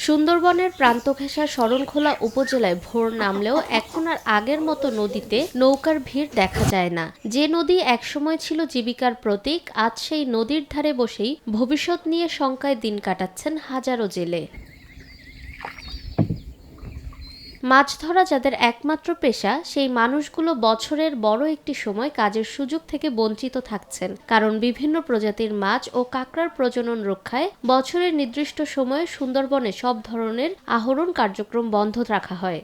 সুন্দরবনের প্রান্ত ঘেঁষা শরণখোলা উপজেলায় ভোর নামলেও এখন আর আগের মতো নদীতে নৌকার ভিড় দেখা যায় না। যে নদী একসময় ছিল জীবিকার প্রতীক, আজ সেই নদীর ধারে বসেই ভবিষ্যৎ নিয়ে শঙ্কায় দিন কাটাচ্ছেন হাজারো জেলে। মাছ ধরা যাদের একমাত্র পেশা, সেই মানুষগুলো বছরের বড় একটি সময় কাজের সুযোগ থেকে বঞ্চিত থাকছেন, কারণ বিভিন্ন প্রজাতির মাছ ও কাঁকড়ার প্রজনন রক্ষায় বছরের নির্দিষ্ট সময়ে সুন্দরবনে সব ধরনের আহরণ কার্যক্রম বন্ধ রাখা হয়।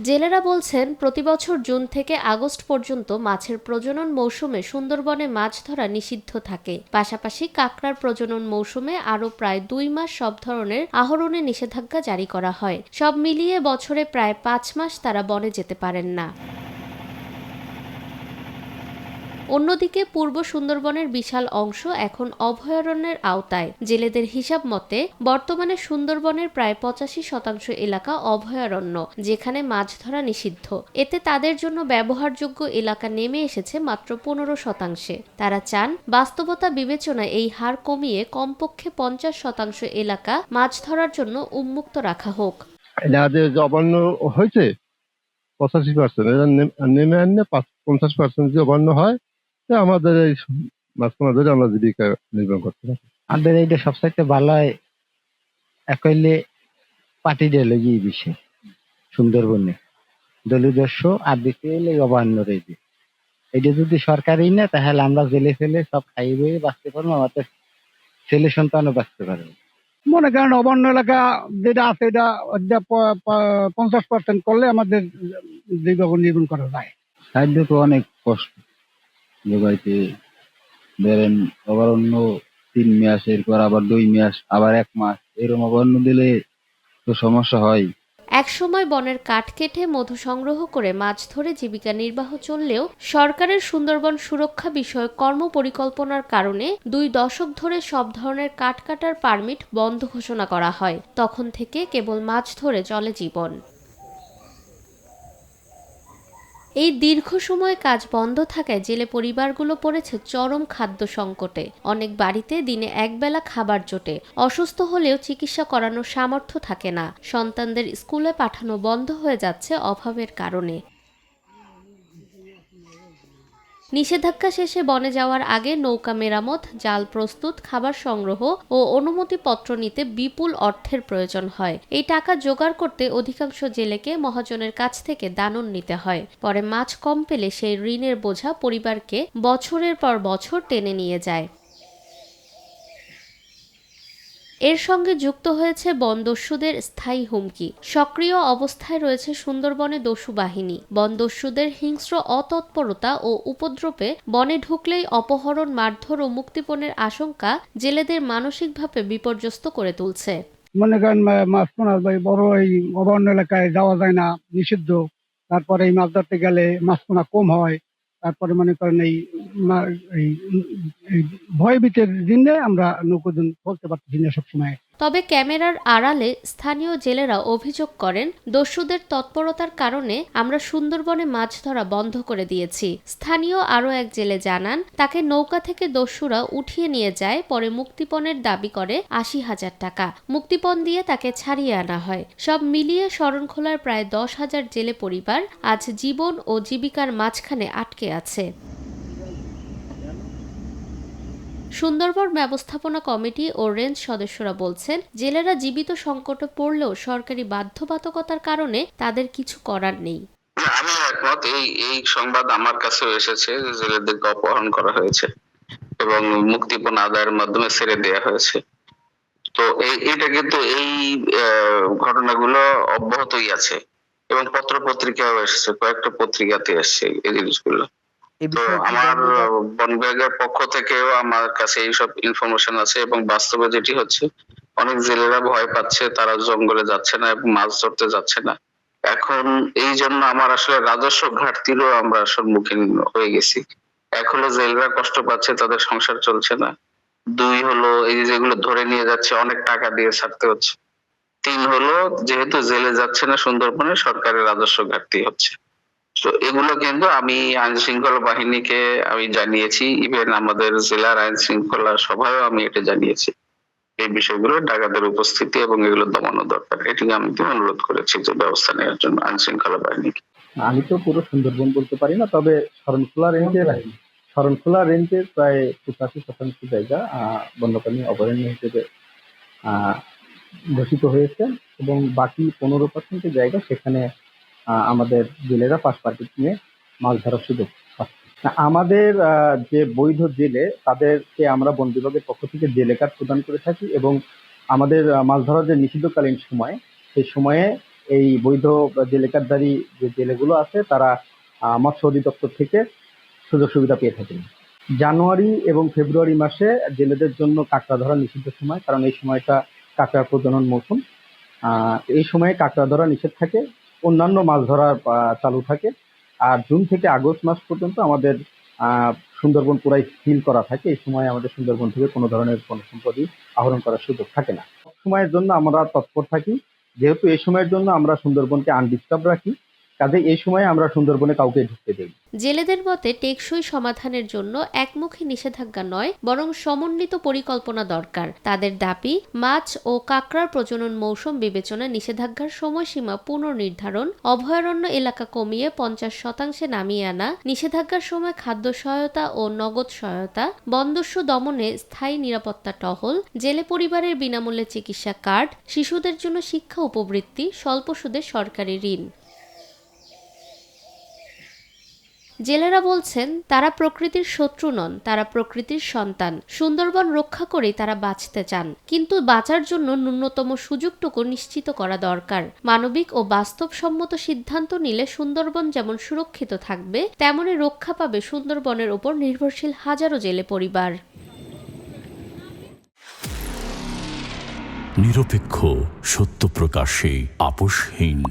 জেলেরা বলছেন, প্রতিবছর জুন থেকে আগস্ট পর্যন্ত মাছের প্রজনন মৌসুমে সুন্দরবনে মাছ ধরা নিষিদ্ধ থাকে। পাশাপাশি কাঁকড়ার প্রজনন মৌসুমে আরও প্রায় 2 মাস সব ধরনের আহরণে নিষেধাজ্ঞা জারি করা হয়। সব মিলিয়ে বছরে প্রায় 5 মাস তারা বনে যেতে পারেন না। অন্যদিকে পূর্ব সুন্দরবনের বিশাল অংশ এখন অভয়ারণ্যের আওতায়। জেলেদের হিসাব মতে বর্তমানে সুন্দরবনের প্রায় 85% এলাকা অভয়ারণ্য, যেখানে মাছ ধরা নিষিদ্ধ। এতে তাদের জন্য ব্যবহারযোগ্য এলাকা নেমে এসেছে মাত্র 15%। তারা চান বাস্তবতা বিবেচনায় এই হার কমিয়ে কমপক্ষে 50% এলাকা মাছ ধরার জন্য উন্মুক্ত রাখা হোক। অবন্য হয়েছে 85%, এরা নেমে আনলে 50% যে অবন্য হয়, আমাদের এই মাছ ধরে আমরা জীবিকা নির্বাহ করতে পারি। আমাদের এইটা সবচাইতে ভালো হয় একইলে পাটি ডেলে গিয়ে বেশি সুন্দরবনে দলিদস্য আর দিতে এলে অবান্য রয়েছে। এইটা যদি সরকারি না, তাহলে আমরা জেলে ফেলে সব খাইয়ে বাঁচতে পারবো, আমাদের ছেলে সন্তানও বাঁচতে পারবে। মনে করেন অবন্য এলাকা যেটা আছে এটা 50% করলে আমাদের জীবিকা নির্বাহ করা যায়। খাদ্য তো অনেক কষ্ট যোগাইতে, ধরেন অভয়ারণ্য 3 মাস, এরপর আবার 2 মাস, আবার 1 মাস, এরকম অভয়ারণ্য দিলে তো সমস্যা হয়। একসময় বনের কাঠ কেটে মধু সংগ্রহ করে মাছ ধরে জীবিকা নির্বাহ চললেও সরকারের সুন্দরবন সুরক্ষা বিষয়ক কর্মপরিকল্পনার কারণে 2 দশক ধরে সব ধরনের কাঠ কাটার পারমিট বন্ধ ঘোষণা করা হয়। তখন থেকে কেবল মাছ ধরে চলে জীবন। এই দীর্ঘ সময় কাজ বন্ধ থাকায় জেলে পরিবারগুলো পড়েছে চরম খাদ্য সংকটে। অনেক বাড়িতে দিনে একবেলা খাবার জোটে, অসুস্থ হলেও চিকিৎসা করানোর সামর্থ্য থাকে না। সন্তানদের স্কুলে পাঠানো বন্ধ হয়ে যাচ্ছে অভাবের কারণে। নিষেধাজ্ঞা শেষে বনে যাওয়ার আগে নৌকা মেরামত, জাল প্রস্তুত, খাবার সংগ্রহ ও অনুমতিপত্র নিতে বিপুল অর্থের প্রয়োজন হয়। এই টাকা জোগাড় করতে অধিকাংশ জেলেকে মহাজনের কাছ থেকে দানন নিতে হয়। পরে মাছ কম পেলে সেই ঋণের বোঝা পরিবারকে বছরের পর বছর টেনে নিয়ে যায়। এর সঙ্গে যুক্ত হয়েছে বনদস্যুদের স্থায়ী হুমকি। সক্রিয় অবস্থায় রয়েছে সুন্দরবনে দস্যু বাহিনী। বনদস্যুদের হিংস্র অতৎপরতা ও উপদ্রবে বনে ঢুকলেই অপহরণ, মারধর ও মুক্তিপণের আশঙ্কা জেলেদের মানসিকভাবে বিপর্যস্ত করে তুলছে। মনে করেন মাছ পোনার বড় এই অভয়ারণ্য এলাকায় যাওয়া যায় না, নিষিদ্ধ। তারপরে এই মাছ ধরতে গেলে মাছ পোনা কম হয়। তারপরে মনে করেন এই ভয়ভীতির দিনে আমরা নৌকোদিন চলতে পারতেছি না সবসময়। তবে ক্যামেরার আড়ালে স্থানীয় জেলেরা অভিযোগ করেন, দস্যুদের তৎপরতার কারণে আমরা সুন্দরবনে মাছ ধরা বন্ধ করে দিয়েছি। স্থানীয় আরও এক জেলে জানান, তাকে নৌকা থেকে দস্যুরা উঠিয়ে নিয়ে যায়, পরে মুক্তিপণের দাবি করে 80,000 টাকা। মুক্তিপণ দিয়ে তাকে ছাড়িয়ে আনা হয়। সব মিলিয়ে শরণখোলার প্রায় 10,000 জেলে পরিবার আজ জীবন ও জীবিকার মাঝখানে আটকে আছে। সুন্দরবন ব্যবস্থাপনা কমিটি ও রেঞ্জ সদস্যরা বলছেন, জেলেরা জীবিত সংকটে পড়লেও সরকারি বাধ্যবাধকতার কারণে তাদের কিছু করার নেই। আমি একমত। এই সংবাদ আমার কাছেও এসেছে, জেলেদেরকে অপহরণ করা হয়েছে এবং মুক্তিপণ আদায়ের মাধ্যমে ছেড়ে দেওয়া হয়েছে। তো এটা কিন্তু এই ঘটনাগুলো অব্যাহতই আছে এবং পত্র পত্রিকাও এসেছে, কয়েকটা পত্রিকাতে এসেছে এই জিনিসগুলো। তো আমার বন বিভাগের পক্ষ থেকেও আমার কাছে এইসব ইনফরমেশন আছে এবং বাস্তবে যেটি হচ্ছে, অনেক জেলেরা ভয় পাচ্ছে, তারা জঙ্গলে যাচ্ছে না এবং মাছ ধরতে যাচ্ছে না। এখন এই জন্য আমার আসলে রাজস্ব ঘাটতিরও আমরা সম্মুখীন হয়ে গেছি। এক হলো জেলেরা কষ্ট পাচ্ছে, তাদের সংসার চলছে না। 2 হলো এই যেগুলো ধরে নিয়ে যাচ্ছে অনেক টাকা দিয়ে ছাড়তে হচ্ছে। 3 হলো যেহেতু জেলে যাচ্ছে না সুন্দরবনে, সরকারের রাজস্ব ঘাটতি হচ্ছে। তো এগুলো কিন্তু আমি আইন শৃঙ্খলা বাহিনীকে আমি জানিয়েছি, ইভেন আমাদের জেলার আইন শৃঙ্খলা সভায়ও আমি এটা জানিয়েছি। এই বিষয়গুলো ডাকাতের উপস্থিতি এবং এগুলো দমানো দরকার, এটি আমি অনুরোধ করেছি যে ব্যবস্থা নেওয়ার জন্য আইন শৃঙ্খলা বাহিনীকে। আমি তো পুরো সুন্দরবন বলতে পারি না, তবে শরণখোলা রেঞ্জের প্রায় 85% জায়গা বন্যপ্রাণী অভয়ারণ্য হিসেবে আহ, ঘোষিত হয়েছে, এবং বাকি 15% জায়গা সেখানে আমাদের জেলেরা পাশ পার্টি নিয়ে মাছ ধরার সুযোগ পাচ্ছে। আমাদের যে বৈধ জেলে তাদেরকে আমরা বন বিভাগের পক্ষ থেকে জেলে কার্ড প্রদান করে থাকি, এবং আমাদের মাছ ধরার যে নিষিদ্ধকালীন সময়, সেই সময়ে এই বৈধ জেলে কার্ডধারী যে জেলেগুলো আছে তারা মৎস্য অধিদপ্তর থেকে সুযোগ সুবিধা পেয়ে থাকেন। জানুয়ারি এবং ফেব্রুয়ারি মাসে জেলেদের জন্য কাঁকড়া ধরা নিষিদ্ধ সময়, কারণ এই সময়টা কাঁকড়া প্রজনন মৌসুম। এই সময়ে কাঁকড়া ধরা নিষেধ থাকে, অন্যান্য মাছ ধরা চালু থাকে। আর জুন থেকে আগস্ট মাস পর্যন্ত আমাদের সুন্দরবন পুরাই সিল করা থাকে। এই সময় আমাদের সুন্দরবন থেকে কোনো ধরনের কোনো সম্পদই আহরণ করার সুযোগ থাকে না। সব সময়ের জন্য আমরা তৎপর থাকি, যেহেতু এই সময়ের জন্য আমরা সুন্দরবনকে আনডিস্টার্ব রাখি, কাজে এই সময়ে আমরা সুন্দরবনে কাউকে ঢুকতে দেই। জেলেদের মতে টেকসই সমাধানের জন্য একমুখী নিষেধাজ্ঞা নয়, বরং সমন্বিত পরিকল্পনা দরকার। তাদের দাবি, মাছ ও কাঁকড়ার প্রজনন মৌসুম বিবেচনায় নিষেধাজ্ঞার সময়সীমা পুনর্নির্ধারণ, অভয়ারণ্য এলাকা কমিয়ে 50% নামিয়ে আনা, নিষেধাজ্ঞার সময় খাদ্য সহায়তা ও নগদ সহায়তা, বনদস্যু দমনে স্থায়ী নিরাপত্তা টহল, জেলে পরিবারের বিনামূল্যে চিকিৎসা কার্ড, শিশুদের জন্য শিক্ষা উপবৃত্তি, স্বল্প সুদের সরকারি ঋণ। জেলেরা বলছেন, তারা প্রকৃতির শত্রু নন, তারা প্রকৃতির সন্তান। সুন্দরবন রক্ষা করেই তারা বাঁচতে চান, কিন্তু বাঁচার জন্য ন্যূনতম সুযোগটুকু নিশ্চিত করা দরকার। মানবিক ও বাস্তবসম্মত সিদ্ধান্ত নিলে সুন্দরবন যেমন সুরক্ষিত থাকবে, তেমনি রক্ষা পাবে সুন্দরবনের উপর নির্ভরশীল হাজারো জেলে পরিবার। নিরপেক্ষ, সত্য প্রকাশে আপোষহীন।